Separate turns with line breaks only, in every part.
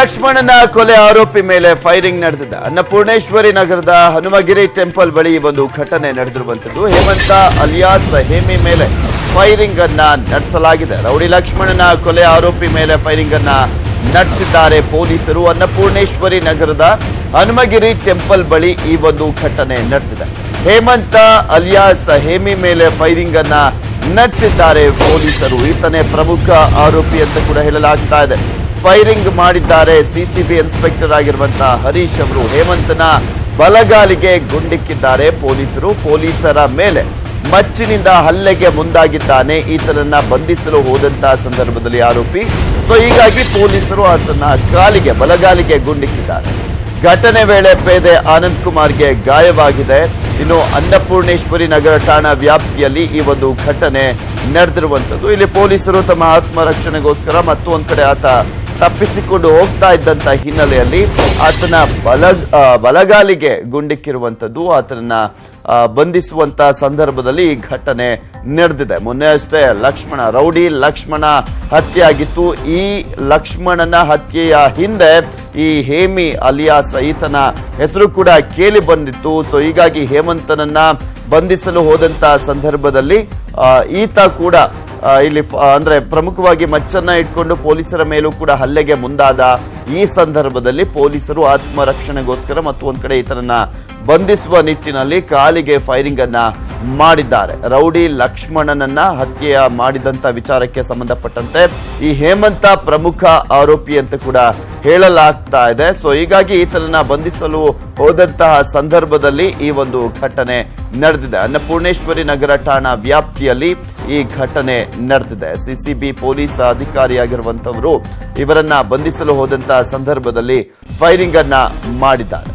ಲಕ್ಷ್ಮಣನ ಕೊಲೆ ಆರೋಪಿ ಮೇಲೆ ಫೈರಿಂಗ್ ನಡೆದಿದೆ. ಅನ್ನಪೂರ್ಣೇಶ್ವರಿ ನಗರದ ಹನುಮಗಿರಿ ಟೆಂಪಲ್ ಬಳಿ ಒಂದು ಘಟನೆ ನಡೆದಿರುವಂತದ್ದು. ಹೇಮಂತ ಅಲಿಯಾಸ್ ಹೇಮಿ ಮೇಲೆ ಫೈರಿಂಗ್ ಅನ್ನ ನಡೆಸಲಾಗಿದೆ. ರೌಡಿ ಲಕ್ಷ್ಮಣನ ಕೊಲೆ ಆರೋಪಿ ಮೇಲೆ ಫೈರಿಂಗ್ ಅನ್ನ ನಡೆಸಿದ್ದಾರೆ ಪೊಲೀಸರು. ಅನ್ನಪೂರ್ಣೇಶ್ವರಿ ನಗರದ ಹನುಮಗಿರಿ ಟೆಂಪಲ್ ಬಳಿ ಈ ಒಂದು ಘಟನೆ ನಡೆದಿದೆ. ಹೇಮಂತ ಅಲಿಯಾಸ್ ಹೇಮಿ ಮೇಲೆ ಫೈರಿಂಗ್ ಅನ್ನ ನಡೆಸಿದ್ದಾರೆ ಪೊಲೀಸರು. ಈತನೇ ಪ್ರಮುಖ ಆರೋಪಿ ಅಂತ ಕೂಡ ಹೇಳಲಾಗ್ತಾ ಇದೆ. ಫೈರಿಂಗ್ ಮಾಡಿದ್ದಾರೆ ಸಿಸಿಬಿ ಇನ್ಸ್ಪೆಕ್ಟರ್ ಆಗಿರುವಂತಹ ಹರೀಶ್ ಅವರು. ಹೇಮಂತನ ಬಲಗಾಲಿಗೆ ಗುಂಡಿಕ್ಕಿದ್ದಾರೆ ಪೊಲೀಸರು. ಪೊಲೀಸರ ಮೇಲೆ ಮಚ್ಚಿನಿಂದ ಹಲ್ಲೆಗೆ ಮುಂದಾಗಿದ್ದಾನೆ. ಈತನನ್ನ ಬಂಧಿಸಲು ಹೋದಂತಹ ಸಂದರ್ಭದಲ್ಲಿ ಆರೋಪಿ. ಹೀಗಾಗಿ ಪೊಲೀಸರು ಆತನ ಬಲಗಾಲಿಗೆ ಗುಂಡಿಕ್ಕಿದ್ದಾರೆ. ಘಟನೆ ವೇಳೆ ಪೇದೆ ಆನಂದ್ ಕುಮಾರ್ಗೆ ಗಾಯವಾಗಿದೆ. ಇನ್ನು ಅನ್ನಪೂರ್ಣೇಶ್ವರಿ ನಗರ ಠಾಣಾ ವ್ಯಾಪ್ತಿಯಲ್ಲಿ ಈ ಒಂದು ಘಟನೆ ನಡೆದಿರುವಂತದ್ದು. ಇಲ್ಲಿ ಪೊಲೀಸರು ತಮ್ಮ ಆತ್ಮರಕ್ಷಣೆಗೋಸ್ಕರ ಮತ್ತು ಒಂದ್ ಕಡೆ ಆತ ತಪ್ಪಿಸಿಕೊಂಡು ಹೋಗ್ತಾ ಇದ್ದಂತ ಹಿನ್ನೆಲೆಯಲ್ಲಿ ಆತನ ಬಲಗಾಲಿಗೆ ಗುಂಡಿಕ್ಕಿರುವಂತದ್ದು. ಆತನನ್ನ ಬಂಧಿಸುವಂತ ಸಂದರ್ಭದಲ್ಲಿ ಈ ಘಟನೆ ನಡೆದಿದೆ. ಮೊನ್ನೆ ಅಷ್ಟೇ ರೌಡಿ ಲಕ್ಷ್ಮಣ ಹತ್ಯೆ ಆಗಿತ್ತು. ಈ ಲಕ್ಷ್ಮಣನ ಹತ್ಯೆಯ ಹಿಂದೆ ಈ ಹೇಮಿ ಅಲಿಯಾಸ್ ಈತನ ಹೆಸರು ಕೂಡ ಕೇಳಿ ಬಂದಿತ್ತು. ಹೀಗಾಗಿ ಹೇಮಂತನನ್ನ ಬಂಧಿಸಲು ಹೋದಂತ ಸಂದರ್ಭದಲ್ಲಿ ಈತ ಕೂಡ ಇಲ್ಲಿ ಅಂದ್ರೆ ಪ್ರಮುಖವಾಗಿ ಮಚ್ಚನ್ನ ಇಟ್ಕೊಂಡು ಪೊಲೀಸರ ಮೇಲೂ ಕೂಡ ಹಲ್ಲೆಗೆ ಮುಂದಾದ. ಈ ಸಂದರ್ಭದಲ್ಲಿ ಪೊಲೀಸರು ಆತ್ಮರಕ್ಷಣೆಗೋಸ್ಕರ ಮತ್ತು ಒಂದ್ ಕಡೆ ಈತನನ್ನ ಬಂಧಿಸುವ ನಿಟ್ಟಿನಲ್ಲಿ ಕಾಲಿಗೆ ಫೈರಿಂಗ್ ಅನ್ನ ಮಾಡಿದ್ದಾರೆ. ರೌಡಿ ಲಕ್ಷ್ಮಣನನ್ನ ಹತ್ಯೆ ಮಾಡಿದಂತ ವಿಚಾರಕ್ಕೆ ಸಂಬಂಧಪಟ್ಟಂತೆ ಈ ಹೇಮಂತ ಪ್ರಮುಖ ಆರೋಪಿ ಅಂತ ಕೂಡ ಹೇಳಲಾಗ್ತಾ ಇದೆ. ಹೀಗಾಗಿ ಈತನನ್ನ ಬಂಧಿಸಲು ಹೋದಂತಹ ಸಂದರ್ಭದಲ್ಲಿ ಈ ಒಂದು ಘಟನೆ ನಡೆದಿದೆ. ಅನ್ನಪೂರ್ಣೇಶ್ವರಿ ನಗರ ಠಾಣಾ ವ್ಯಾಪ್ತಿಯಲ್ಲಿ ಈ ಘಟನೆ ನಡೆದಿದೆ. ಸಿಸಿಬಿ ಪೊಲೀಸ್ ಅಧಿಕಾರಿಯಾಗಿರುವಂತವರು ಇವರನ್ನ ಬಂಧಿಸಲು ಹೋದಂತಹ ಸಂದರ್ಭದಲ್ಲಿ ಫೈರಿಂಗ್ ಅನ್ನ ಮಾಡಿದ್ದಾರೆ.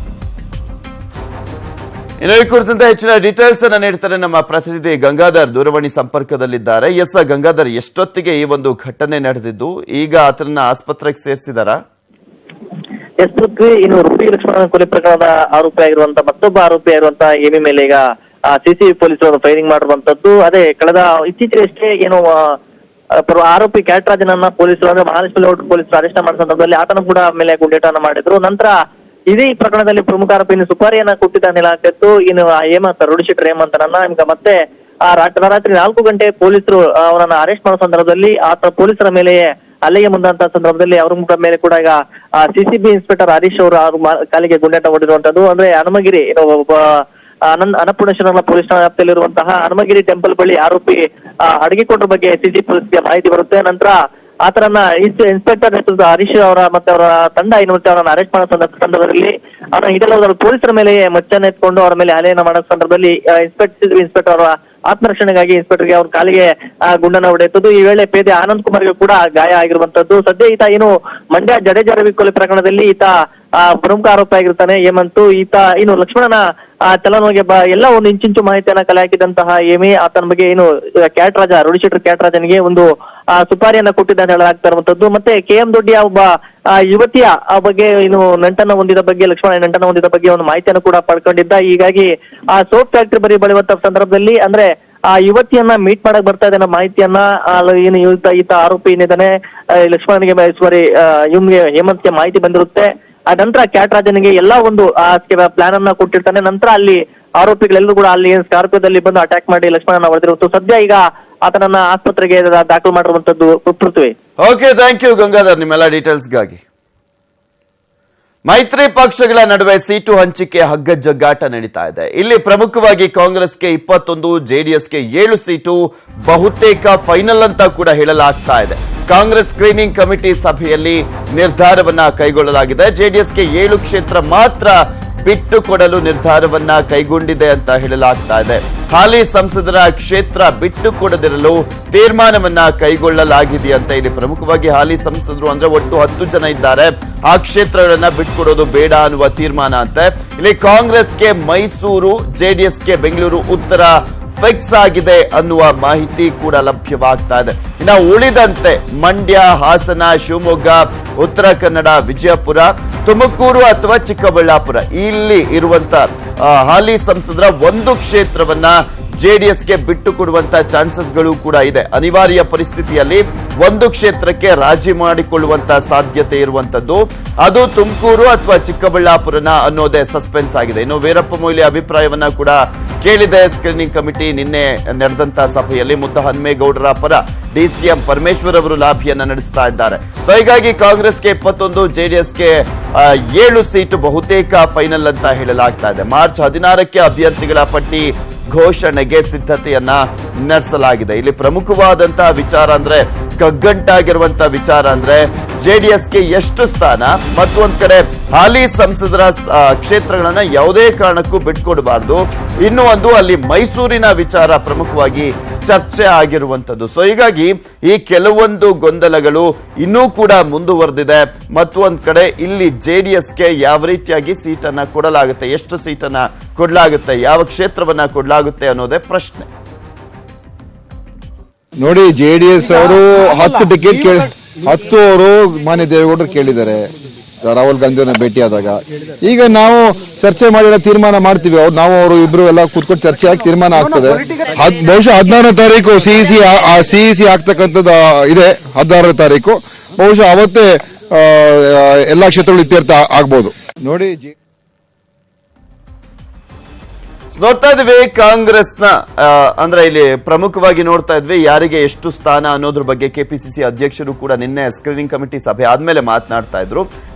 ಇನ್ನು ಈ ಕುರಿತಂತೆ ಹೆಚ್ಚಿನ ಡೀಟೇಲ್ಸ್ ಅನ್ನ ನೀಡ್ತಾರೆ ನಮ್ಮ ಪ್ರತಿನಿಧಿ ಗಂಗಾಧರ್ ದೂರವಾಣಿ ಸಂಪರ್ಕದಲ್ಲಿದ್ದಾರೆ. ಎಸ್ ಗಂಗಾಧರ್, ಎಷ್ಟೊತ್ತಿಗೆ ಈ ಒಂದು ಘಟನೆ ನಡೆದಿದ್ದು? ಈಗ ಆತನನ್ನ ಆಸ್ಪತ್ರೆಗೆ ಸೇರಿಸಿದಾರಾ?
ಇನ್ನು ರೂಪಿ ಲಕ್ಷ್ಮಣನ ಕೊಲೆ ಪ್ರಕರಣದ ಆರೋಪಿ ಆಗಿರುವಂತ ಮತ್ತೊಬ್ಬ ಆರೋಪಿ ಆಗಿರುವಂತಹ ಹೇಮಿ ಮೇಲೆ ಈಗ ಸಿಸಿಬಿ ಪೊಲೀಸರು ಫೈರಿಂಗ್ ಮಾಡಿರುವಂತದ್ದು. ಅದೇ ಕಳೆದ ಇತ್ತೀಚೆಗಷ್ಟೇ ಏನು ಆರೋಪಿ ಕ್ಯಾಟ್ರಾಜನನ್ನ ಪೊಲೀಸರು ಅಂದ್ರೆ ಮಹಾಲಕ್ಷ್ಮಿ ಲೇಔಟ್ ಪೊಲೀಸರು ಅರೆಸ್ಟ್ ಮಾಡಿದ ಸಂದರ್ಭದಲ್ಲಿ ಆತನ ಕೂಡ ಮೇಲೆ ಗುಂಡೇಟನ್ನ ಮಾಡಿದ್ರು. ನಂತರ ಇದೇ ಪ್ರಕರಣದಲ್ಲಿ ಪ್ರಮುಖ ಆರೋಪಿ ಇನ್ನು ಸುಪಾರಿಯನ್ನ ಕೊಟ್ಟಿದ್ದ ಹೇಳಲಾಗ್ತಿತ್ತು. ಇನ್ನು ಹೇಮಂತ ರೌಡಿ ಶೀಟರ್ ಹೇಮಂತನನ್ನ ಈಗ ಮತ್ತೆ ರಾತ್ರಿ 4 ಗಂಟೆ ಪೊಲೀಸರು ಅವರನ್ನ ಅರೆಸ್ಟ್ ಮಾಡೋ ಸಂದರ್ಭದಲ್ಲಿ ಆತ ಪೊಲೀಸರ ಮೇಲೆ ಹಲ್ಲೆಗೆ ಮುಂದಂತ ಸಂದರ್ಭದಲ್ಲಿ ಅವ್ರ ಮೇಲೆ ಕೂಡ ಈಗ ಸಿಸಿಬಿ ಇನ್ಸ್ಪೆಕ್ಟರ್ ಹರೀಶ್ ಅವರು ಕಾಲಿಗೆ ಗುಂಡೇಟ ಹೊಡೆದಿರುವಂತದ್ದು. ಅಂದ್ರೆ ಹನುಮಗಿರಿ ಅನ್ನಪೂರ್ಣೇಶ್ವರ ಪೊಲೀಸ್ ಠಾಣಾ ವ್ಯಾಪ್ತಿಯಲ್ಲಿರುವಂತಹ ಹನುಮಗಿರಿ ಟೆಂಪಲ್ ಬಳಿ ಆರೋಪಿ ಅಡಗಿಕೊಂಡ್ರ ಬಗ್ಗೆ ಸಿಸಿಬಿ ಪೊಲೀಸ್ಗೆ ಮಾಹಿತಿ ಬರುತ್ತೆ. ನಂತರ ಆತನನ್ನ ಇನ್ಸ್ಪೆಕ್ಟರ್ ನೇತೃತ್ವದ ಹರೀಶ್ ಅವರ ಮತ್ತೆ ಅವರ ತಂಡ ಅವರನ್ನ ಅರೆಸ್ಟ್ ಮಾಡೋ ಸಂದರ್ಭದಲ್ಲಿ ಅವರ ಹಿಡಿಯಲಾದ ಪೊಲೀಸರ ಮೇಲೆ ಮಚ್ಚನ್ನ ಎತ್ಕೊಂಡು ಅವರ ಮೇಲೆ ಹಲ್ಲೆಯನ್ನ ಮಾಡೋ ಸಂದರ್ಭದಲ್ಲಿ ಇನ್ಸ್ಪೆಕ್ಟರ್ ಅವರ ಆತ್ಮರಕ್ಷಣೆಗಾಗಿ ಇನ್ಸ್ಪೆಕ್ಟರ್ಗೆ ಅವ್ರ ಕಾಲಿಗೆ ಗುಂಡನ್ನ ಹೊಡೆಯುತ್ತದೆ. ಈ ವೇಳೆ ಪೇದೆ ಆನಂದ್ ಕುಮಾರ್ಗೆ ಕೂಡ ಗಾಯ ಆಗಿರುವಂತದ್ದು. ಸದ್ಯ ಈತ ಏನು ಮಂಡ್ಯ ಜಡೇಜಾ ರವಿ ಕೊಲೆ ಪ್ರಕರಣದಲ್ಲಿ ಈತ ಪ್ರಮುಖ ಆರೋಪಿ ಆಗಿರ್ತಾನೆ ಹೇಮಂತ್. ಈತ ಇನ್ನು ಲಕ್ಷ್ಮಣನ ಚಲನವಾಗಿ ಎಲ್ಲ ಒಂದು ಇಂಚಿಂಚು ಮಾಹಿತಿಯನ್ನ ಕಲೆ ಹಾಕಿದಂತಹ ಹೇಮಿ ಆತನ ಬಗ್ಗೆ ಏನು ರೌಡಿ ಶೀಟರ್ ಕ್ಯಾಟ್ರಾಜನ್ಗೆ ಒಂದು ಸುಪಾರಿಯನ್ನ ಕೊಟ್ಟಿದ್ದ ಅಂತ ಹೇಳಲಾಗ್ತಾ ಇರುವಂತದ್ದು. ಮತ್ತೆ KM ದೊಡ್ಡಿಯ ಒಬ್ಬ ಯುವತಿಯ ಬಗ್ಗೆ ಏನು ಲಕ್ಷ್ಮಣ ನಂಟನ ಹೊಂದಿದ ಬಗ್ಗೆ ಒಂದು ಮಾಹಿತಿಯನ್ನು ಕೂಡ ಪಡ್ಕೊಂಡಿದ್ದ. ಹೀಗಾಗಿ ಆ ಸೋಪ್ ಫ್ಯಾಕ್ಟರಿ ಬಳಿಯುವಂತ ಸಂದರ್ಭದಲ್ಲಿ ಅಂದ್ರೆ ಆ ಯುವತಿಯನ್ನ ಮೀಟ್ ಮಾಡಕ್ ಬರ್ತಾ ಇದ್ದಾನೆ ಮಾಹಿತಿಯನ್ನ ಏನು ಈತ ಆರೋಪಿ ಏನಿದ್ದಾನೆ ಲಕ್ಷ್ಮಣನಿಗೆ ಇವ್ನಿಗೆ ಹೇಮಂತ್ಗೆ ಮಾಹಿತಿ ಬಂದಿರುತ್ತೆ. ಆ ನಂತರ ಕ್ಯಾಟ್ರಾಜನ್ಗೆ ಎಲ್ಲಾ ಒಂದು ಪ್ಲಾನ್ ಅನ್ನ ಕೊಟ್ಟಿರ್ತಾನೆ. ನಂತರ ಅಲ್ಲಿ ಆರೋಪಿಗಳೆಲ್ಲರೂ ಕೂಡ ಅಲ್ಲಿ ಸ್ಕಾರ್ಪಿಯೋದಲ್ಲಿ ಬಂದು ಅಟ್ಯಾಕ್ ಮಾಡಿ ಲಕ್ಷ್ಮಣನ ಹೊಡೆದಿರುವುದು. ಸದ್ಯ ಈಗ ಆತನನ್ನ ಆಸ್ಪತ್ರೆಗೆ ದಾಖಲು ಮಾಡಿರುವಂತದ್ದು ಪೃಥ್ವಿ.
ಓಕೆ, ಥ್ಯಾಂಕ್ ಯು ಗಂಗಾಧರ್ ನಿಮ್ಮೆಲ್ಲ ಡೀಟೇಲ್ಸ್ಗಾಗಿ. ಮೈತ್ರಿ ಪಕ್ಷಗಳ ನಡುವೆ ಸೀಟು ಹಂಚಿಕೆ ಹಗ್ಗಜಗ್ಗಾಟ ನಡೀತಾ ಇದೆ. ಇಲ್ಲಿ ಪ್ರಮುಖವಾಗಿ ಕಾಂಗ್ರೆಸ್ಗೆ 21, ಜೆಡಿಎಸ್ಗೆ 7 ಸೀಟು ಬಹುತೇಕ ಫೈನಲ್ ಅಂತ ಕೂಡ ಹೇಳಲಾಗ್ತಾ ಇದೆ. ಕಾಂಗ್ರೆಸ್ ಸ್ಕ್ರೀನಿಂಗ್ ಕಮಿಟಿ ಸಭೆಯಲ್ಲಿ ನಿರ್ಧಾರವನ್ನ ಕೈಗೊಳ್ಳಲಾಗಿದೆ. ಜೆಡಿಎಸ್ಗೆ 7 ಕ್ಷೇತ್ರ ಮಾತ್ರ ಬಿಟ್ಟು ಕೊಡಲು ನಿರ್ಧಾರವನ್ನ ಕೈಗೊಂಡಿದೆ ಅಂತ ಹೇಳಲಾಗ್ತಾ ಇದೆ. ಹಾಲಿ ಸಂಸದರ ಕ್ಷೇತ್ರ ಬಿಟ್ಟು ಕೊಡದಿರಲು ತೀರ್ಮಾನವನ್ನ ಕೈಗೊಳ್ಳಲಾಗಿದೆ ಅಂತ ಇಲ್ಲಿ ಪ್ರಮುಖವಾಗಿ ಹಾಲಿ ಸಂಸದರು ಅಂದ್ರೆ ಒಟ್ಟು 10 ಜನ ಇದ್ದಾರೆ. ಆ ಕ್ಷೇತ್ರಗಳನ್ನ ಬಿಟ್ಕೊಡೋದು ಬೇಡ ಅನ್ನುವ ತೀರ್ಮಾನ ಅಂತೆ. ಇಲ್ಲಿ ಕಾಂಗ್ರೆಸ್ಗೆ ಮೈಸೂರು, ಜೆಡಿಎಸ್ಗೆ ಬೆಂಗಳೂರು ಉತ್ತರ ಫಿಕ್ಸ್ ಆಗಿದೆ ಅನ್ನುವ ಮಾಹಿತಿ ಕೂಡ ಲಭ್ಯವಾಗ್ತಾ ಇದೆ. ಇನ್ನು ಉಳಿದಂತೆ ಮಂಡ್ಯ, ಹಾಸನ, ಶಿವಮೊಗ್ಗ, ಉತ್ತರ ಕನ್ನಡ, ವಿಜಯಪುರ, ತುಮಕೂರು ಅಥವಾ ಚಿಕ್ಕಬಳ್ಳಾಪುರ ಇಲ್ಲಿ ಇರುವಂತ ಹಾಲಿ ಸಂಸದರ 1 ಕ್ಷೇತ್ರವನ್ನ ಜೆಡಿಎಸ್ಗೆ ಬಿಟ್ಟು ಕೊಡುವಂತ ಚಾನ್ಸಸ್ಗಳು ಕೂಡ ಇದೆ. ಅನಿವಾರ್ಯ ಪರಿಸ್ಥಿತಿಯಲ್ಲಿ ಒಂದು ಕ್ಷೇತ್ರಕ್ಕೆ ರಾಜಿ ಮಾಡಿಕೊಳ್ಳುವಂತ ಸಾಧ್ಯತೆ ಇರುವಂತದ್ದು, ಅದು ತುಮಕೂರು ಅಥವಾ ಚಿಕ್ಕಬಳ್ಳಾಪುರನ ಅನ್ನೋದೇ ಸಸ್ಪೆನ್ಸ್ ಆಗಿದೆ. ಇನ್ನು ವೀರಪ್ಪ ಮೊಯ್ಲಿ ಅಭಿಪ್ರಾಯವನ್ನ ಕೂಡ ಕೇಳಿದೆ ಸ್ಕ್ರೀನಿಂಗ್ ಕಮಿಟಿ. ನಿನ್ನೆ ನಡೆದಂತ ಸಭೆಯಲ್ಲಿ ಮುದ್ದಹನುಮೇಗೌಡರ ಪರ ಡಿಸಿಎಂ ಪರಮೇಶ್ವರ್ ಅವರು ಲಾಭಿಯನ್ನ ನಡೆಸ್ತಾ ಇದ್ದಾರೆ. ಸೊ ಹೀಗಾಗಿ ಕಾಂಗ್ರೆಸ್ಗೆ 21, ಜೆಡಿಎಸ್ಗೆ 7 ಸೀಟು ಬಹುತೇಕ ಫೈನಲ್ ಅಂತ ಹೇಳಲಾಗ್ತಾ ಇದೆ. ಮಾರ್ಚ್ 16ಕ್ಕೆ ಅಭ್ಯರ್ಥಿಗಳ ಪಟ್ಟಿ ಘೋಷಣೆಗೆ ಸಿದ್ಧತೆಯನ್ನ ನಡೆಸಲಾಗಿದೆ. ಇಲ್ಲಿ ಪ್ರಮುಖವಾದಂತಹ ವಿಚಾರ ಅಂದ್ರೆ, ಕಗ್ಗಂಟಾಗಿರುವಂತಹ ವಿಚಾರ ಅಂದ್ರೆ ಜೆಡಿಎಸ್ಗೆ ಎಷ್ಟು ಸ್ಥಾನ, ಮತ್ತು ಒಂದ್ ಕಡೆ ಹಾಲಿ ಸಂಸದರ ಕ್ಷೇತ್ರಗಳನ್ನ ಯಾವುದೇ ಕಾರಣಕ್ಕೂ ಬಿಟ್ಕೊಡಬಾರ್ದು. ಇನ್ನು ಒಂದು ಅಲ್ಲಿ ಮೈಸೂರಿನ ವಿಚಾರ ಪ್ರಮುಖವಾಗಿ ಚರ್ಚೆ ಆಗಿರುವಂತದ್ದು. ಸೊ ಹೀಗಾಗಿ ಈ ಕೆಲವೊಂದು ಗೊಂದಲಗಳು ಇನ್ನೂ ಕೂಡ ಮುಂದುವರೆದಿದೆ. ಮತ್ತು ಒಂದ್ ಕಡೆ ಇಲ್ಲಿ ಜೆಡಿಎಸ್ಗೆ ಯಾವ ರೀತಿಯಾಗಿ ಸೀಟನ್ನ ಕೊಡಲಾಗುತ್ತೆ, ಎಷ್ಟು ಸೀಟನ್ನ ಕೊಡಲಾಗುತ್ತೆ, ಯಾವ ಕ್ಷೇತ್ರವನ್ನ ಕೊಡಲಾಗುತ್ತೆ ಅನ್ನೋದೇ ಪ್ರಶ್ನೆ.
ನೋಡಿ, ಜೆಡಿಎಸ್ ಅವರು 10 ಟಿಕೆಟ್ 10 ಅವರು ಮಾನ್ಯ ದೇವೇಗೌಡರು ಕೇಳಿದ್ದಾರೆ ರಾಹುಲ್ ಗಾಂಧಿ ಅವರನ್ನ ಭೇಟಿಯಾದಾಗ. ಈಗ ನಾವು ಚರ್ಚೆ ಮಾಡಿ ತೀರ್ಮಾನ ಮಾಡ್ತೀವಿ. ನಾವು ಅವರು ಇಬ್ರು ಎಲ್ಲ ಕೂತ್ಕೊಂಡು ಚರ್ಚೆ ಆಗಿ ತೀರ್ಮಾನ ಆಗ್ತದೆ. ಬಹುಶಃ 16ನೇ ತಾರೀಕು ಸಿಇಸಿ ಆಗ್ತಕ್ಕಂಥದ್ದು ಇದೆ. 16ನೇ ತಾರೀಕು ಬಹುಶಃ ಅವತ್ತೇ ಎಲ್ಲಾ ಕ್ಷೇತ್ರಗಳು ಇತ್ಯರ್ಥ ಆಗ್ಬೋದು. ನೋಡಿ,
ನೋಡ್ತಾ ಇದ್ವಿ ಕಾಂಗ್ರೆಸ್ನ ಅಂದ್ರೆ ಇಲ್ಲಿ ಪ್ರಮುಖವಾಗಿ ನೋಡ್ತಾ ಇದ್ವಿ ಯಾರಿಗೆ ಎಷ್ಟು ಸ್ಥಾನ ಅನ್ನೋದ್ರ ಬಗ್ಗೆ ಕೆಪಿಸಿಸಿ ಅಧ್ಯಕ್ಷರು ಕೂಡ ನಿನ್ನೆ ಸ್ಕ್ರೀನಿಂಗ್ ಕಮಿಟಿ ಸಭೆ ಆದ್ಮೇಲೆ ಮಾತನಾಡ್ತಾ ಇದ್ರು.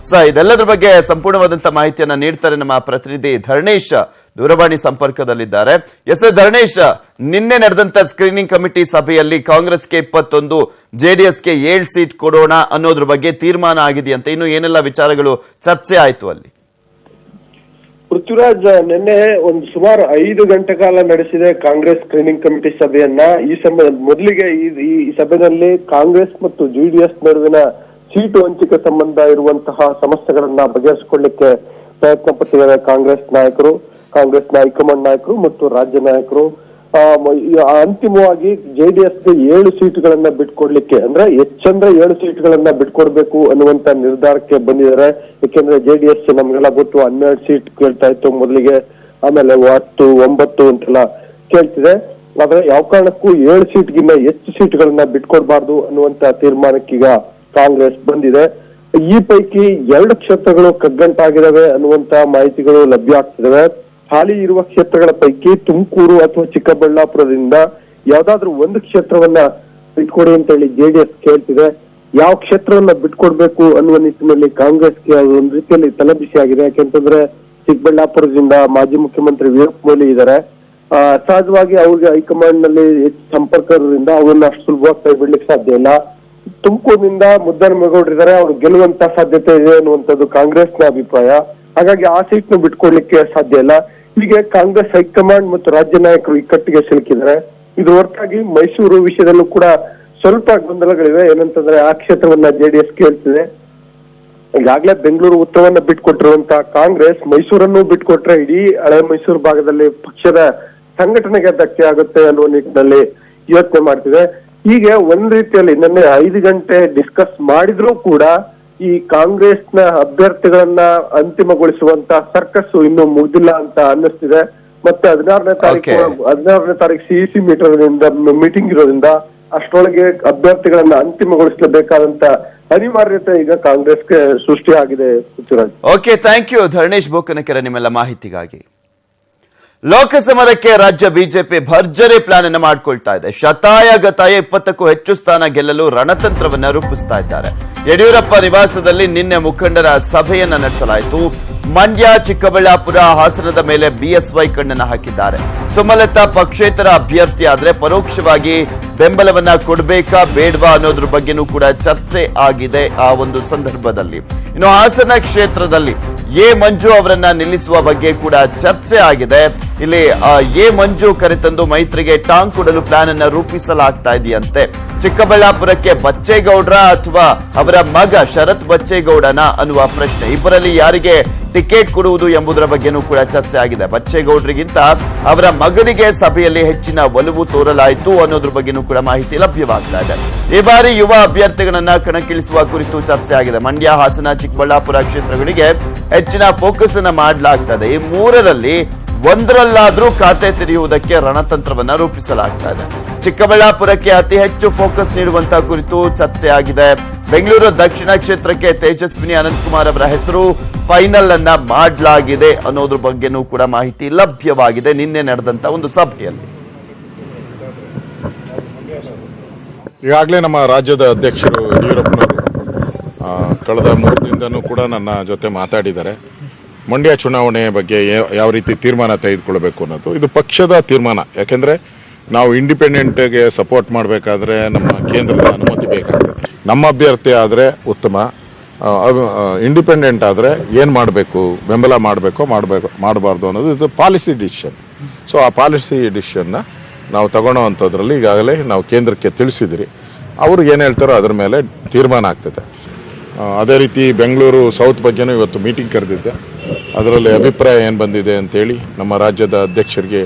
ಇದೆಲ್ಲದ್ರ ಬಗ್ಗೆ ಸಂಪೂರ್ಣವಾದಂತಹ ಮಾಹಿತಿಯನ್ನ ನೀಡ್ತಾರೆ ನಮ್ಮ ಪ್ರತಿನಿಧಿ ಧರಣೇಶ್ ದೂರವಾಣಿ ಸಂಪರ್ಕದಲ್ಲಿದ್ದಾರೆ. ಎಸ್ ಧರಣೇಶ್, ನಿನ್ನೆ ನಡೆದಂತ ಸ್ಕ್ರೀನಿಂಗ್ ಕಮಿಟಿ ಸಭೆಯಲ್ಲಿ ಕಾಂಗ್ರೆಸ್ಗೆ 21, ಜೆಡಿಎಸ್ಗೆ 7 ಸೀಟ್ ಕೊಡೋಣ ಅನ್ನೋದ್ರ ಬಗ್ಗೆ ತೀರ್ಮಾನ ಆಗಿದೆಯಂತೆ. ಇನ್ನು ಏನೆಲ್ಲ ವಿಚಾರಗಳು ಚರ್ಚೆ ಆಯ್ತು ಅಲ್ಲಿ?
ಪೃಥ್ವಿರಾಜ್, ನಿನ್ನೆ ಒಂದು ಸುಮಾರು 5 ಗಂಟೆ ಕಾಲ ನಡೆಸಿದೆ ಕಾಂಗ್ರೆಸ್ ಸ್ಕ್ರೀನಿಂಗ್ ಕಮಿಟಿ ಸಭೆಯನ್ನ. ಮೊದಲಿಗೆ ಈ ಸಭೆಯಲ್ಲಿ ಕಾಂಗ್ರೆಸ್ ಮತ್ತು ಜೆಡಿಎಸ್ ನಡುವಿನ ಸೀಟು ಹಂಚಿಕೆ ಸಂಬಂಧ ಇರುವಂತಹ ಸಮಸ್ಯೆಗಳನ್ನ ಬಗೆಹರಿಸಿಕೊಳ್ಳಿಕ್ಕೆ ಪ್ರಯತ್ನ ಪಟ್ಟಿದ್ದಾರೆ ಕಾಂಗ್ರೆಸ್ನ ಹೈಕಮಾಂಡ್ ನಾಯಕರು ಮತ್ತು ರಾಜ್ಯ ನಾಯಕರು. ಅಂತಿಮವಾಗಿ ಜೆಡಿಎಸ್ಗೆ 7 ಸೀಟ್ಗಳನ್ನ ಬಿಟ್ಕೊಡ್ಲಿಕ್ಕೆ, ಅಂದ್ರೆ ಹೆಚ್ಚಂದ್ರೆ 7 ಸೀಟ್ಗಳನ್ನ ಬಿಟ್ಕೊಡ್ಬೇಕು ಅನ್ನುವಂತ ನಿರ್ಧಾರಕ್ಕೆ ಬಂದಿದ್ದಾರೆ. ಯಾಕೆಂದ್ರೆ ಜೆಡಿಎಸ್ ನಮ್ಗೆಲ್ಲ ಗೊತ್ತು 12 ಸೀಟ್ ಕೇಳ್ತಾ ಇತ್ತು ಮೊದಲಿಗೆ, ಆಮೇಲೆ 10, 9 ಅಂತೆಲ್ಲ ಕೇಳ್ತಿದೆ. ಆದ್ರೆ ಯಾವ ಕಾರಣಕ್ಕೂ 7 ಸೀಟ್ಗಿನ್ನ ಹೆಚ್ಚು ಸೀಟ್ಗಳನ್ನ ಬಿಟ್ಕೊಡ್ಬಾರ್ದು ಅನ್ನುವಂತ ತೀರ್ಮಾನಕ್ಕೀಗ ಕಾಂಗ್ರೆಸ್ ಬಂದಿದೆ. ಈ ಪೈಕಿ 2 ಕ್ಷೇತ್ರಗಳು ಕಗ್ಗಂಟಾಗಿದ್ದಾವೆ ಅನ್ನುವಂತ ಮಾಹಿತಿಗಳು ಲಭ್ಯ ಆಗ್ತಿದಾವೆ. ಹಾಲಿ ಇರುವ ಕ್ಷೇತ್ರಗಳ ಪೈಕಿ ತುಮಕೂರು ಅಥವಾ ಚಿಕ್ಕಬಳ್ಳಾಪುರದಿಂದ ಯಾವ್ದಾದ್ರು ಒಂದು ಕ್ಷೇತ್ರವನ್ನ ಬಿಟ್ಕೊಡಿ ಅಂತ ಹೇಳಿ ಜೆಡಿಎಸ್ ಕೇಳ್ತಿದೆ. ಯಾವ ಕ್ಷೇತ್ರವನ್ನ ಬಿಟ್ಕೊಡ್ಬೇಕು ಅನ್ನುವ ನಿಟ್ಟಿನಲ್ಲಿ ಕಾಂಗ್ರೆಸ್ಗೆ ಅದು ಒಂದು ರೀತಿಯಲ್ಲಿ ತಲೆಬಿಸಿ ಆಗಿದೆ. ಯಾಕೆಂತಂದ್ರೆ ಚಿಕ್ಕಬಳ್ಳಾಪುರದಿಂದ ಮಾಜಿ ಮುಖ್ಯಮಂತ್ರಿ ವೀರಪ್ಪ ಮೊಯ್ಲಿ ಇದ್ದಾರೆ. ಸಹಜವಾಗಿ ಅವ್ರಿಗೆ ಹೈಕಮಾಂಡ್ ನಲ್ಲಿ ಹೆಚ್ಚು ಸಂಪರ್ಕ ಇರೋದ್ರಿಂದ ಅವ್ರನ್ನ ಅಷ್ಟು ಸುಲಭವಾಗಿ ಕೈ ಬಿಡ್ಲಿಕ್ಕೆ ಸಾಧ್ಯ ಇಲ್ಲ. ತುಮಕೂರಿನಿಂದ ಮುದ್ದಹನುಮೇಗೌಡರು ಇದ್ದಾರೆ, ಅವ್ರು ಗೆಲ್ಲುವಂತ ಸಾಧ್ಯತೆ ಇದೆ ಅನ್ನುವಂಥದ್ದು ಕಾಂಗ್ರೆಸ್ನ ಅಭಿಪ್ರಾಯ. ಹಾಗಾಗಿ ಆ ಸೀಟ್ ನ ಬಿಟ್ಕೊಡ್ಲಿಕ್ಕೆ ಸಾಧ್ಯ ಇಲ್ಲ. ಹೀಗೆ ಕಾಂಗ್ರೆಸ್ ಹೈಕಮಾಂಡ್ ಮತ್ತು ರಾಜ್ಯ ನಾಯಕರು ಇಕ್ಕಟ್ಟಿಗೆ ಸಿಲುಕಿದ್ದಾರೆ. ಇದು ಹೊರತಾಗಿ ಮೈಸೂರು ವಿಷಯದಲ್ಲೂ ಕೂಡ ಸ್ವಲ್ಪ ಗೊಂದಲಗಳಿವೆ. ಏನಂತಂದ್ರೆ ಆ ಕ್ಷೇತ್ರವನ್ನ ಜೆಡಿಎಸ್ ಕೇಳ್ತಿದೆ. ಈಗಾಗಲೇ ಬೆಂಗಳೂರು ಉತ್ತರವನ್ನ ಬಿಟ್ಕೊಟ್ಟಿರುವಂತಹ ಕಾಂಗ್ರೆಸ್ ಮೈಸೂರನ್ನು ಬಿಟ್ಕೊಟ್ರೆ ಇಡೀ ಹಳೆ ಮೈಸೂರು ಭಾಗದಲ್ಲಿ ಪಕ್ಷದ ಸಂಘಟನೆಗೆ ಧಕ್ಕೆ ಆಗುತ್ತೆ ಅನ್ನುವ ನಿಟ್ಟಿನಲ್ಲಿ ಯೋಚನೆ ಮಾಡ್ತಿದೆ. ಹೀಗೆ ಒಂದ್ ರೀತಿಯಲ್ಲಿ ನಿನ್ನೆ 5 ಗಂಟೆ ಡಿಸ್ಕಸ್ ಮಾಡಿದ್ರೂ ಕೂಡ ಈ ಕಾಂಗ್ರೆಸ್ನ ಅಭ್ಯರ್ಥಿಗಳನ್ನ ಅಂತಿಮಗೊಳಿಸುವಂತ ಸರ್ಕಸ್ ಇನ್ನೂ ಮುಗ್ದಿಲ್ಲ ಅಂತ ಅನ್ನಿಸ್ತಿದೆ. ಮತ್ತೆ 16ನೇ ತಾರೀಕು ಸಿಇಸಿ ಮೀಟಿಂಗ್ ಇರೋದ್ರಿಂದ ಅಷ್ಟರೊಳಗೆ ಅಭ್ಯರ್ಥಿಗಳನ್ನ ಅಂತಿಮಗೊಳಿಸಲೇಬೇಕಾದಂತ ಅನಿವಾರ್ಯತೆ ಈಗ ಕಾಂಗ್ರೆಸ್ಗೆ ಸೃಷ್ಟಿಯಾಗಿದೆ.
ಓಕೆ, ಥ್ಯಾಂಕ್ ಯು ಧರಣೇಶ್ ಬೋಕನಕೆರೆ ನಿಮ್ಮೆಲ್ಲ ಮಾಹಿತಿಗಾಗಿ. ಲೋಕಸಮರಕ್ಕೆ ರಾಜ್ಯ ಬಿಜೆಪಿ ಭರ್ಜರಿ ಪ್ಲಾನ್ ಅನ್ನು ಮಾಡಿಕೊಳ್ತಾ ಇದೆ. ಶತಾಯ ಗತಾಯ 20ಕ್ಕೂ ಹೆಚ್ಚು ಸ್ಥಾನ ಗೆಲ್ಲಲು ರಣತಂತ್ರವನ್ನ ರೂಪಿಸ್ತಾ ಇದ್ದಾರೆ. ಯಡಿಯೂರಪ್ಪ ನಿವಾಸದಲ್ಲಿ ನಿನ್ನೆ ಮುಖಂಡರ ಸಭೆಯನ್ನ ನಡೆಸಲಾಯಿತು. ಮಂಡ್ಯ, ಚಿಕ್ಕಬಳ್ಳಾಪುರ, ಹಾಸನದ ಮೇಲೆ ಬಿಎಸ್ವೈ ಕಣ್ಣನ್ನು ಹಾಕಿದ್ದಾರೆ. ಸುಮಲತಾ ಪಕ್ಷೇತರ ಅಭ್ಯರ್ಥಿ ಆದ್ರೆ ಪರೋಕ್ಷವಾಗಿ ಬೆಂಬಲವನ್ನ ಕೊಡಬೇಕಾ ಬೇಡವಾ ಅನ್ನೋದ್ರ ಬಗ್ಗೆನೂ ಕೂಡ ಚರ್ಚೆ ಆಗಿದೆ ಆ ಒಂದು ಸಂದರ್ಭದಲ್ಲಿ. ಇನ್ನು ಹಾಸನ ಕ್ಷೇತ್ರದಲ್ಲಿ ಎ ಮಂಜು ಅವರನ್ನ ನಿಲ್ಲಿಸುವ ಬಗ್ಗೆ ಕೂಡ ಚರ್ಚೆ ಆಗಿದೆ. ಇಲ್ಲಿ ಎ ಮಂಜು ಕರೆತಂದು ಮೈತ್ರಿಗೆ ಟಾಂಗ್ ಕೊಡಲು ಪ್ಲಾನ್ ಅನ್ನ ರೂಪಿಸಲಾಗ್ತಾ ಇದೆಯಂತೆ. ಚಿಕ್ಕಬಳ್ಳಾಪುರಕ್ಕೆ ಬಚ್ಚೇಗೌಡ್ರ ಅಥವಾ ಅವರ ಮಗ ಶರತ್ ಬಚ್ಚೇಗೌಡನ ಅನ್ನುವ ಪ್ರಶ್ನೆ. ಇಬ್ಬರಲ್ಲಿ ಯಾರಿಗೆ ಟಿಕೆಟ್ ಕೊಡುವುದು ಎಂಬುದರ ಬಗ್ಗೆನೂ ಕೂಡ ಚರ್ಚೆ ಆಗಿದೆ. ಬಚ್ಚೇಗೌಡರಿಗಿಂತ ಅವರ ಮಗನಿಗೆ ಸಭೆಯಲ್ಲಿ ಹೆಚ್ಚಿನ ಒಲವು ತೋರಲಾಯಿತು ಅನ್ನೋದ್ರ ಬಗ್ಗೆನೂ ಕೂಡ ಮಾಹಿತಿ ಲಭ್ಯವಾಗ್ತಾ ಇದೆ. ಈ ಬಾರಿ ಯುವ ಅಭ್ಯರ್ಥಿಗಳನ್ನ ಕಣಕ್ಕಿಳಿಸುವ ಕುರಿತು ಚರ್ಚೆ ಆಗಿದೆ. ಮಂಡ್ಯ, ಹಾಸನ, ಚಿಕ್ಕಬಳ್ಳಾಪುರ ಕ್ಷೇತ್ರಗಳಿಗೆ ಹೆಚ್ಚಿನ ಫೋಕಸ್ ಅನ್ನ ಮಾಡಲಾಗ್ತದೆ. ಈ 3ರಲ್ಲಿ ಒಂದರಲ್ಲಾದ್ರೂ ಖಾತೆ ತೆರೆಯುವುದಕ್ಕೆ ರಣತಂತ್ರವನ್ನ ರೂಪಿಸಲಾಗ್ತಾ ಇದೆ. ಚಿಕ್ಕಬಳ್ಳಾಪುರಕ್ಕೆ ಅತಿ ಹೆಚ್ಚು ಫೋಕಸ್ ನೀಡುವಂತಹ ಕುರಿತು ಚರ್ಚೆ ಆಗಿದೆ. ಬೆಂಗಳೂರು ದಕ್ಷಿಣ ಕ್ಷೇತ್ರಕ್ಕೆ ತೇಜಸ್ವಿನಿ ಅನಂತಕುಮಾರ್ ಅವರ ಹೆಸರು ಫೈನಲ್ ಅನ್ನ ಮಾಡಲಾಗಿದೆ ಅನ್ನೋದ್ರ ಬಗ್ಗೆನೂ ಕೂಡ ಮಾಹಿತಿ ಲಭ್ಯವಾಗಿದೆ ನಿನ್ನೆ ನಡೆದಂತ ಒಂದು ಸಭೆಯಲ್ಲಿ.
ಈಗಾಗಲೇ ನಮ್ಮ ರಾಜ್ಯದ ಅಧ್ಯಕ್ಷರು ಯಡಿಯೂರಪ್ಪನವರು ಕಳೆದ 3 ದಿನದೂ ಕೂಡ ನನ್ನ ಜೊತೆ ಮಾತಾಡಿದ್ದಾರೆ. ಮಂಡ್ಯ ಚುನಾವಣೆ ಬಗ್ಗೆ ಯಾವ ರೀತಿ ತೀರ್ಮಾನ ತೆಗೆದುಕೊಳ್ಬೇಕು ಅನ್ನೋದು ಇದು ಪಕ್ಷದ ತೀರ್ಮಾನ. ಯಾಕೆಂದ್ರೆ ನಾವು ಇಂಡಿಪೆಂಡೆಂಟ್ಗೆ ಸಪೋರ್ಟ್ ಮಾಡಬೇಕಾದ್ರೆ ನಮ್ಮ ಕೇಂದ್ರದ ಅನುಮತಿ ಬೇಕಾಗ್ತದೆ. ನಮ್ಮ ಅಭ್ಯರ್ಥಿ ಆದರೆ ಉತ್ತಮ, ಇಂಡಿಪೆಂಡೆಂಟ್ ಆದರೆ ಏನು ಮಾಡಬೇಕು, ಬೆಂಬಲ ಮಾಡಬಾರ್ದು ಅನ್ನೋದು ಇದು ಪಾಲಿಸಿ ಡಿಸಿಷನ್. ಸೊ ಆ ಪಾಲಿಸಿ ಡಿಸಿಷನ್ನ ನಾವು ತಗೊಳ್ಳೋವಂಥದ್ರಲ್ಲಿ ಈಗಾಗಲೇ ನಾವು ಕೇಂದ್ರಕ್ಕೆ ತಿಳಿಸಿದಿರಿ. ಅವರು ಏನು ಹೇಳ್ತಾರೋ ಅದರ ಮೇಲೆ ತೀರ್ಮಾನ ಆಗ್ತದೆ. ಅದೇ ರೀತಿ ಬೆಂಗಳೂರು ಸೌತ್ ಬಗ್ಗೆನೂ ಇವತ್ತು ಮೀಟಿಂಗ್ ಕರೆದಿದ್ದೆ. ಅದರಲ್ಲಿ ಅಭಿಪ್ರಾಯ ಏನು ಬಂದಿದೆ ಅಂತೇಳಿ ನಮ್ಮ ರಾಜ್ಯದ ಅಧ್ಯಕ್ಷರಿಗೆ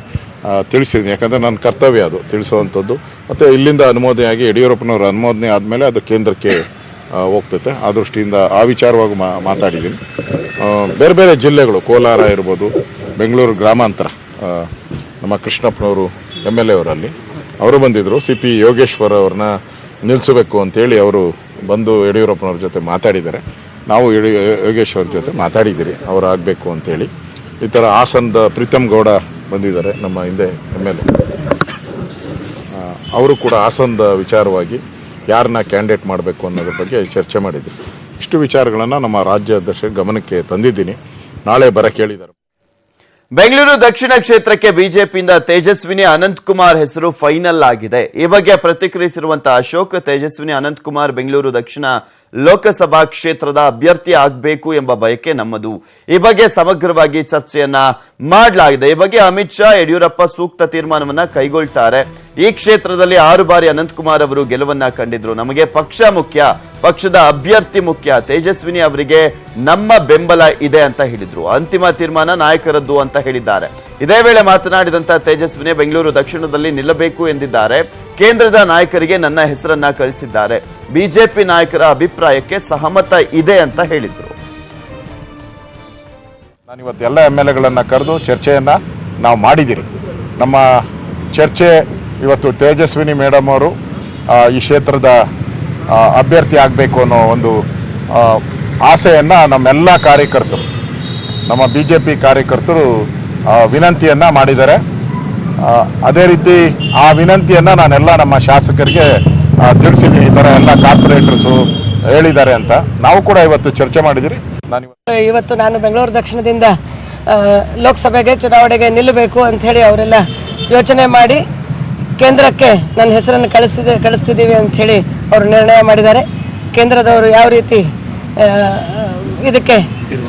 ತಿಳಿಸಿದ್ದೀನಿ. ಯಾಕಂದರೆ ನನ್ನ ಕರ್ತವ್ಯ ಅದು ತಿಳಿಸುವಂಥದ್ದು. ಮತ್ತು ಇಲ್ಲಿಂದ ಅನುಮೋದನೆಯಾಗಿ ಯಡಿಯೂರಪ್ಪನವರ ಅನುಮೋದನೆ ಆದಮೇಲೆ ಅದು ಕೇಂದ್ರಕ್ಕೆ ಹೋಗ್ತೈತೆ. ಆ ದೃಷ್ಟಿಯಿಂದ ಆ ವಿಚಾರವಾಗಿ ಮಾತಾಡಿದ್ದೀನಿ. ಬೇರೆ ಬೇರೆ ಜಿಲ್ಲೆಗಳು, ಕೋಲಾರ ಇರ್ಬೋದು, ಬೆಂಗಳೂರು ಗ್ರಾಮಾಂತರ, ನಮ್ಮ ಕೃಷ್ಣಪ್ಪನವರು MLA ಅವರಲ್ಲಿ ಅವರು ಬಂದಿದ್ದರು. CP ಯೋಗೇಶ್ವರ್ ಅವ್ರನ್ನ ನಿಲ್ಲಿಸಬೇಕು ಅಂತೇಳಿ ಅವರು ಬಂದು ಯಡಿಯೂರಪ್ಪನವ್ರ ಜೊತೆ ಮಾತಾಡಿದ್ದಾರೆ. ನಾವು ಯೋಗೇಶ್ವರ್ ಜೊತೆ ಮಾತಾಡಿದ್ದೀರಿ ಅವರು ಆಗಬೇಕು ಅಂತೇಳಿ. ಈ ಥರ ಹಾಸನದ ಪ್ರೀತಮ್ ಗೌಡ ಬಂದಿದ್ದಾರೆ, ನಮ್ಮ ಹಿಂದೆ MLA. ಅವರು ಕೂಡ ಹಾಸನದ ವಿಚಾರವಾಗಿ ಯಾರನ್ನ ಕ್ಯಾಂಡಿಡೇಟ್ ಮಾಡಬೇಕು ಅನ್ನೋದ್ರ ಬಗ್ಗೆ ಚರ್ಚೆ ಮಾಡಿದ್ರು. ಇಷ್ಟು ವಿಚಾರಗಳನ್ನು ನಮ್ಮ ರಾಜ್ಯಾಧ್ಯಕ್ಷರ ಗಮನಕ್ಕೆ ತಂದಿದ್ದೀನಿ. ನಾಳೆ ಬರಕ್ಕೆ ಹೇಳಿದ್ದಾರೆ.
ಬೆಂಗಳೂರು ದಕ್ಷಿಣ ಕ್ಷೇತ್ರಕ್ಕೆ ಬಿಜೆಪಿಯಿಂದ ತೇಜಸ್ವಿನಿ ಅನಂತಕುಮಾರ್ ಹೆಸರು ಫೈನಲ್ ಆಗಿದೆ. ಈ ಬಗ್ಗೆ ಪ್ರತಿಕ್ರಿಯಿಸಿರುವಂತಹ ಅಶೋಕ್, ತೇಜಸ್ವಿನಿ ಅನಂತಕುಮಾರ್ ಬೆಂಗಳೂರು ದಕ್ಷಿಣ ಲೋಕಸಭಾ ಕ್ಷೇತ್ರದ ಅಭ್ಯರ್ಥಿ ಆಗಬೇಕು ಎಂಬ ಬಯಕೆ ನಮ್ಮದು. ಈ ಬಗ್ಗೆ ಸಮಗ್ರವಾಗಿ ಚರ್ಚೆಯನ್ನ ಮಾಡಲಾಗಿದೆ. ಈ ಬಗ್ಗೆ ಅಮಿತ್ ಶಾ, ಯಡಿಯೂರಪ್ಪ ಸೂಕ್ತ ತೀರ್ಮಾನವನ್ನ ಕೈಗೊಳ್ತಾರೆ. ಈ ಕ್ಷೇತ್ರದಲ್ಲಿ 6 ಬಾರಿ ಅನಂತಕುಮಾರ್ ಅವರು ಗೆಲುವನ್ನ ಕಂಡಿದ್ರು. ನಮಗೆ ಪಕ್ಷ ಮುಖ್ಯ, ಪಕ್ಷದ ಅಭ್ಯರ್ಥಿ ಮುಖ್ಯ. ತೇಜಸ್ವಿನಿ ಅವರಿಗೆ ನಮ್ಮ ಬೆಂಬಲ ಇದೆ ಅಂತ ಹೇಳಿದ್ರು. ಅಂತಿಮ ತೀರ್ಮಾನ ನಾಯಕರದ್ದು ಅಂತ ಹೇಳಿದ್ದಾರೆ. ಇದೇ ವೇಳೆ ಮಾತನಾಡಿದಂತ ತೇಜಸ್ವಿನಿ ಬೆಂಗಳೂರು ದಕ್ಷಿಣದಲ್ಲಿ ನಿಲ್ಲಬೇಕು ಎಂದಿದ್ದಾರೆ. ಕೇಂದ್ರದ ನಾಯಕರಿಗೆ ನನ್ನ ಹೆಸರನ್ನ ಕಳಿಸಿದ್ದಾರೆ. ಬಿಜೆಪಿ ನಾಯಕರ ಅಭಿಪ್ರಾಯಕ್ಕೆ ಸಹಮತ ಇದೆ ಅಂತ ಹೇಳಿದ್ರು.
ನಾನು ಇವತ್ತು ಎಲ್ಲ MLAಗಳನ್ನ ಕರೆದು ಚರ್ಚೆಯನ್ನ ನಾವು ಮಾಡಿದ್ದೀರಿ. ನಮ್ಮ ಚರ್ಚೆ ಇವತ್ತು ತೇಜಸ್ವಿನಿ ಮೇಡಮ್ ಅವರು ಈ ಕ್ಷೇತ್ರದ ಅಭ್ಯರ್ಥಿ ಆಗಬೇಕು ಅನ್ನೋ ಒಂದು ಆಸೆಯನ್ನು ನಮ್ಮೆಲ್ಲ ಕಾರ್ಯಕರ್ತರು, ನಮ್ಮ BJP ಕಾರ್ಯಕರ್ತರು ವಿನಂತಿಯನ್ನು ಮಾಡಿದ್ದಾರೆ. ಅದೇ ರೀತಿ ಆ ವಿನಂತಿಯನ್ನು ನಾನೆಲ್ಲ ನಮ್ಮ ಶಾಸಕರಿಗೆ ತಿಳಿಸಿದ್ದೀನಿ. ಈ ಥರ ಎಲ್ಲ ಕಾರ್ಪೊರೇಟರ್ಸು ಹೇಳಿದ್ದಾರೆ ಅಂತ ನಾವು ಕೂಡ ಇವತ್ತು ಚರ್ಚೆ ಮಾಡಿದ್ದೀರಿ.
ಇವತ್ತು ನಾನು ಬೆಂಗಳೂರು ದಕ್ಷಿಣದಿಂದ ಲೋಕಸಭೆಗೆ ಚುನಾವಣೆಗೆ ನಿಲ್ಲಬೇಕು ಅಂಥೇಳಿ ಅವರೆಲ್ಲ ಯೋಚನೆ ಮಾಡಿ ಕೇಂದ್ರಕ್ಕೆ ನನ್ನ ಹೆಸರನ್ನು ಕಳಿಸ್ತಿದ್ದೀವಿ ಅಂಥೇಳಿ ಅವರು ನಿರ್ಣಯ ಮಾಡಿದ್ದಾರೆ. ಕೇಂದ್ರದವರು ಯಾವ ರೀತಿ ಇದಕ್ಕೆ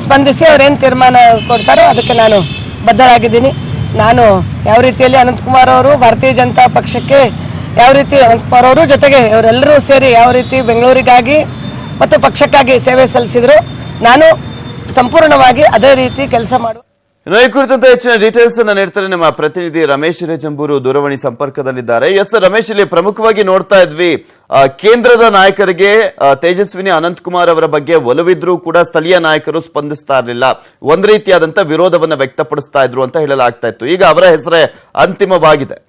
ಸ್ಪಂದಿಸಿ ಅವರೇನು ತೀರ್ಮಾನ ಕೊಡ್ತಾರೋ ಅದಕ್ಕೆ ನಾನು ಬದ್ಧರಾಗಿದ್ದೀನಿ. ನಾನು ಯಾವ ರೀತಿಯಲ್ಲಿ ಅನಂತಕುಮಾರ್ ಅವರು ಭಾರತೀಯ ಜನತಾ ಪಕ್ಷಕ್ಕೆ ಯಾವ ರೀತಿ ಅನಂತಕುಮಾರ್ ಅವರು ಜೊತೆಗೆ ಅವರೆಲ್ಲರೂ ಸೇರಿ ಯಾವ ರೀತಿ ಬೆಂಗಳೂರಿಗಾಗಿ ಮತ್ತು ಪಕ್ಷಕ್ಕಾಗಿ ಸೇವೆ ಸಲ್ಲಿಸಿದ್ರು, ನಾನು ಸಂಪೂರ್ಣವಾಗಿ ಅದೇ ರೀತಿ ಕೆಲಸ ಮಾಡುವ.
ಈ ಕುರಿತಂತೆ ಹೆಚ್ಚಿನ ಡೀಟೇಲ್ಸ್ ಅನ್ನ ನೀಡ್ತಾರೆ ನಮ್ಮ ಪ್ರತಿನಿಧಿ ರಮೇಶ್ ಹಿರೇಜಂಬೂರು ದೂರವಾಣಿ ಸಂಪರ್ಕದಲ್ಲಿದ್ದಾರೆ. ರಮೇಶ್, ಇಲ್ಲಿ ಪ್ರಮುಖವಾಗಿ ನೋಡ್ತಾ ಇದ್ವಿ, ಕೇಂದ್ರದ ನಾಯಕರಿಗೆ ತೇಜಸ್ವಿನಿ ಅನಂತಕುಮಾರ್ ಅವರ ಬಗ್ಗೆ ಒಲವಿದ್ರೂ ಕೂಡ ಸ್ಥಳೀಯ ನಾಯಕರು ಸ್ಪಂದಿಸ್ತಾ ಇರಲಿಲ್ಲ, ಒಂದ್ ರೀತಿಯಾದಂತ ವಿರೋಧವನ್ನ ವ್ಯಕ್ತಪಡಿಸ್ತಾ ಇದ್ರು ಅಂತ ಹೇಳಲಾಗ್ತಾ ಇತ್ತು. ಈಗ ಅವರ ಹೆಸರೇ ಅಂತಿಮವಾಗಿದೆ.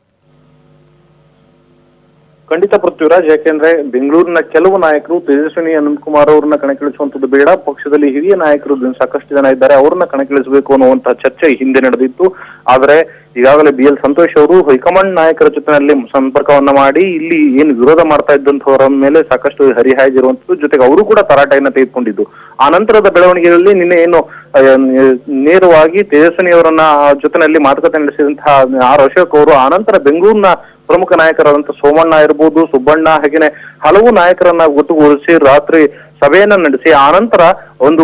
ಖಂಡಿತ ಪೃಥ್ವಿರಾಜ್, ಯಾಕೆಂದ್ರೆ ಬೆಂಗಳೂರಿನ ಕೆಲವು ನಾಯಕರು ತೇಜಸ್ವಿನಿ ಅನಂತಕುಮಾರ್ ಅವ್ರನ್ನ ಕಣಕ್ಕಿಳಿಸುವಂತದ್ದು ಬೇಡ, ಪಕ್ಷದಲ್ಲಿ ಹಿರಿಯ ನಾಯಕರು ಸಾಕಷ್ಟು ಜನ ಇದ್ದಾರೆ, ಅವ್ರನ್ನ ಕಣಕ್ಕಿಳಿಸಬೇಕು ಅನ್ನುವಂತಹ ಚರ್ಚೆ ಹಿಂದೆ ನಡೆದಿತ್ತು. ಆದ್ರೆ ಈಗಾಗಲೇ BL ಸಂತೋಷ್ ಅವರು ಹೈಕಮಾಂಡ್ ನಾಯಕರ ಜೊತೆನಲ್ಲಿ ಸಂಪರ್ಕವನ್ನ ಮಾಡಿ ಇಲ್ಲಿ ಏನು ವಿರೋಧ ಮಾಡ್ತಾ ಇದ್ದಂಥವರ ಮೇಲೆ ಸಾಕಷ್ಟು ಹರಿಹಾಯ್ದಿರುವಂತದ್ದು, ಜೊತೆಗೆ ಅವರು ಕೂಡ ತರಾಟೆಯನ್ನ ತೆಗೆದುಕೊಂಡಿದ್ದು. ಆ ನಂತರದ ಬೆಳವಣಿಗೆಯಲ್ಲಿ ನಿನ್ನೆ ಏನು ನೇರವಾಗಿ ತೇಜಸ್ವಿನಿ ಅವರನ್ನ ಜೊತೆನಲ್ಲಿ ಮಾತುಕತೆ ನಡೆಸಿದಂತಹ R ಅಶೋಕ್ ಅವರು ಆನಂತರ ಬೆಂಗಳೂರಿನ ಪ್ರಮುಖ ನಾಯಕರಾದಂತಹ ಸೋಮಣ್ಣ ಇರ್ಬೋದು, ಸುಬ್ಬಣ್ಣ, ಹಾಗೇನೆ ಹಲವು ನಾಯಕರನ್ನ ಒಟ್ಟುಗೂಡಿಸಿ ರಾತ್ರಿ ಸಭೆಯನ್ನ ನಡೆಸಿ ಆನಂತರ ಒಂದು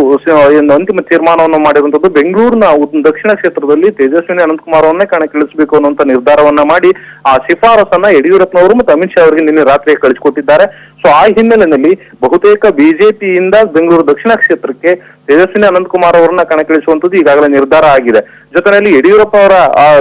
ಅಂತಿಮ ತೀರ್ಮಾನವನ್ನು ಮಾಡಿರುವಂತದ್ದು. ಬೆಂಗಳೂರಿನ ದಕ್ಷಿಣ ಕ್ಷೇತ್ರದಲ್ಲಿ ತೇಜಸ್ವಿನಿ ಅನಂತಕುಮಾರ್ ಅವನ್ನೇ ಕಣಕ್ಕಿಳಿಸಬೇಕು ಅನ್ನುವಂತ ನಿರ್ಧಾರವನ್ನ ಮಾಡಿ ಆ ಶಿಫಾರಸನ್ನ ಯಡಿಯೂರಪ್ಪನವರು ಮತ್ತು ಅಮಿತ್ ಶಾ ಅವರಿಗೆ ನಿನ್ನೆ ರಾತ್ರಿ ಕಳಿಸಿಕೊಟ್ಟಿದ್ದಾರೆ. ಸೊ ಆ ಹಿನ್ನೆಲೆಯಲ್ಲಿ ಬಹುತೇಕ ಬಿಜೆಪಿಯಿಂದ ಬೆಂಗಳೂರು ದಕ್ಷಿಣ ಕ್ಷೇತ್ರಕ್ಕೆ ತೇಜಸ್ವಿನಿ ಅನಂತಕುಮಾರ್ ಅವರನ್ನ ಕಣಕ್ಕಿಳಿಸುವಂತದ್ದು ಈಗಾಗಲೇ ನಿರ್ಧಾರ ಆಗಿದೆ. ಜೊತೆಯಲ್ಲಿ ಯಡಿಯೂರಪ್ಪ ಅವರ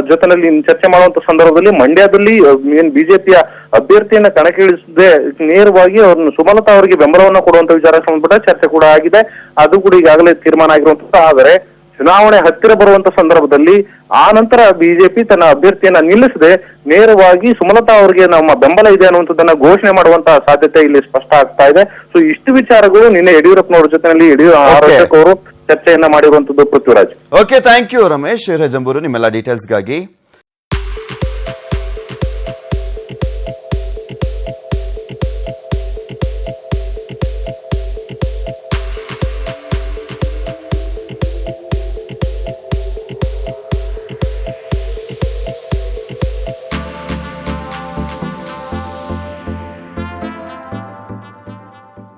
ಜೊತೆಯಲ್ಲಿ ಚರ್ಚೆ ಮಾಡುವಂತ ಸಂದರ್ಭದಲ್ಲಿ ಮಂಡ್ಯದಲ್ಲಿ ಏನ್ ಬಿಜೆಪಿಯ ಅಭ್ಯರ್ಥಿಯನ್ನ ಕಣಕ್ಕಿಳಿಸದೆ ನೇರವಾಗಿ ಅವ್ರನ್ನ ಸುಮಲತಾ ಅವರಿಗೆ ಬೆಂಬಲವನ್ನ ಕೊಡುವಂತ ವಿಚಾರ ಸಂಬಂಧಪಟ್ಟ ಚರ್ಚೆ ಕೂಡ ಆಗಿದೆ. ಅದು ಕೂಡ ಈಗಾಗಲೇ ತೀರ್ಮಾನ ಆಗಿರುವಂತದ್ದು. ಆದರೆ ಚುನಾವಣೆ ಹತ್ತಿರ ಬರುವಂತ ಸಂದರ್ಭದಲ್ಲಿ ಆ ನಂತರ ಬಿಜೆಪಿ ತನ್ನ ಅಭ್ಯರ್ಥಿಯನ್ನ ನಿಲ್ಲಿಸದೆ ನೇರವಾಗಿ ಸುಮಲತಾ ಅವರಿಗೆ ನಮ್ಮ ಬೆಂಬಲ ಇದೆ ಅನ್ನುವಂಥದ್ದನ್ನ ಘೋಷಣೆ ಮಾಡುವಂತಹ ಸಾಧ್ಯತೆ ಇಲ್ಲಿ ಸ್ಪಷ್ಟ ಆಗ್ತಾ ಇದೆ. ಸೊ ಇಷ್ಟು ವಿಚಾರಗಳು ನಿನ್ನೆ ಯಡಿಯೂರಪ್ಪನವರ ಜೊತೆನಲ್ಲಿ ಅವರು ಚರ್ಚೆಯನ್ನ ಮಾಡಿರುವಂತದ್ದು Prithviraj.
Okay, thank you Ramesh Rajamburu ನಿಮ್ಮೆಲ್ಲ ಡೀಟೇಲ್ಸ್ಗಾಗಿ.